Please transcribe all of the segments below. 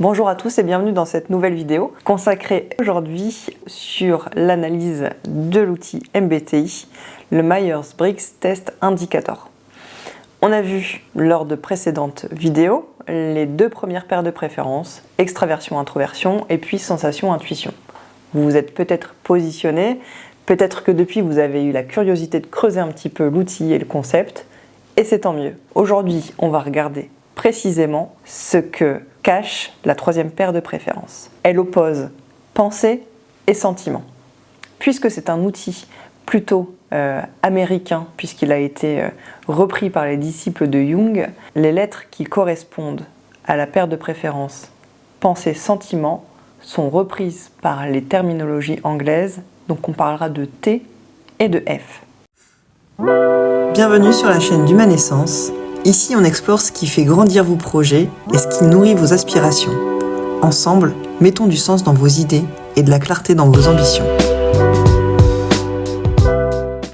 Bonjour à tous et bienvenue dans cette nouvelle vidéo consacrée aujourd'hui sur l'analyse de l'outil MBTI, le Myers-Briggs Test Indicator. On a vu lors de précédentes vidéos les deux premières paires de préférences, extraversion-introversion et puis sensation-intuition. Vous vous êtes peut-être positionné, peut-être que depuis vous avez eu la curiosité de creuser un petit peu l'outil et le concept, et c'est tant mieux. Aujourd'hui, on va regarder précisément ce que cache la troisième paire de préférences. Elle oppose pensée et sentiment. Puisque c'est un outil plutôt américain, puisqu'il a été repris par les disciples de Jung, les lettres qui correspondent à la paire de préférences pensée-sentiment sont reprises par les terminologies anglaises, donc on parlera de T et de F. Bienvenue sur la chaîne d'Humanescence. Ici, on explore ce qui fait grandir vos projets et ce qui nourrit vos aspirations. Ensemble, mettons du sens dans vos idées et de la clarté dans vos ambitions.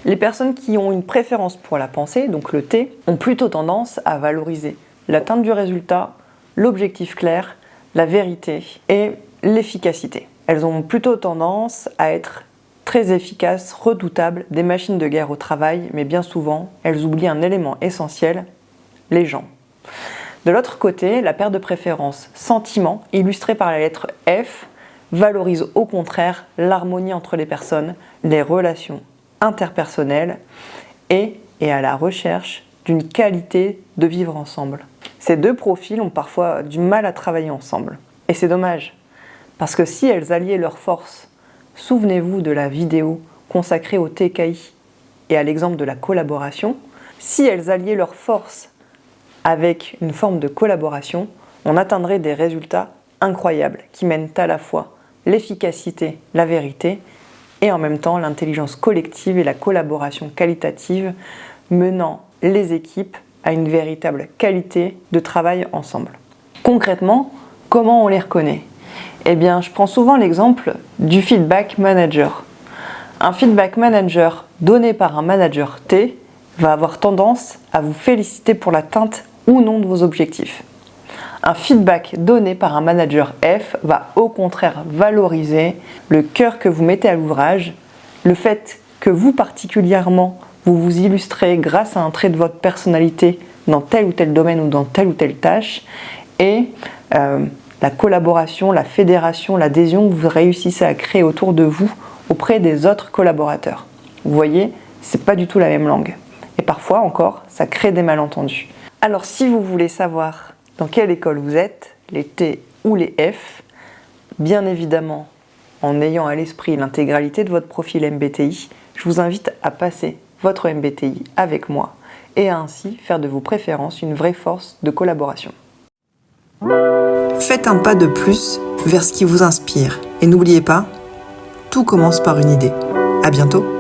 Les personnes qui ont une préférence pour la pensée, donc le T, ont plutôt tendance à valoriser l'atteinte du résultat, l'objectif clair, la vérité et l'efficacité. Elles ont plutôt tendance à être très efficaces, redoutables, des machines de guerre au travail, mais bien souvent, elles oublient un élément essentiel, les gens. De l'autre côté, la paire de préférences sentiment, illustrée par la lettre F, valorise au contraire l'harmonie entre les personnes, les relations interpersonnelles et est à la recherche d'une qualité de vivre ensemble. Ces deux profils ont parfois du mal à travailler ensemble. Et c'est dommage, parce que si elles alliaient leurs forces, souvenez-vous de la vidéo consacrée au TKI et à l'exemple de la collaboration, si elles alliaient leurs forces avec une forme de collaboration, on atteindrait des résultats incroyables qui mènent à la fois l'efficacité, la vérité et en même temps l'intelligence collective et la collaboration qualitative menant les équipes à une véritable qualité de travail ensemble. Concrètement, comment on les reconnaît ? Eh bien, je prends souvent l'exemple du feedback manager. Un feedback manager donné par un manager T va avoir tendance à vous féliciter pour l'atteinte ou non de vos objectifs. Un feedback donné par un manager F va au contraire valoriser le cœur que vous mettez à l'ouvrage, le fait que vous particulièrement vous vous illustrez grâce à un trait de votre personnalité dans tel ou tel domaine ou dans telle ou telle tâche et la collaboration, la fédération, l'adhésion que vous réussissez à créer autour de vous auprès des autres collaborateurs. Vous voyez, c'est pas du tout la même langue. Et parfois encore, ça crée des malentendus. Alors si vous voulez savoir dans quelle école vous êtes, les T ou les F, bien évidemment, en ayant à l'esprit l'intégralité de votre profil MBTI, je vous invite à passer votre MBTI avec moi et à ainsi faire de vos préférences une vraie force de collaboration. Faites un pas de plus vers ce qui vous inspire et n'oubliez pas, tout commence par une idée. À bientôt.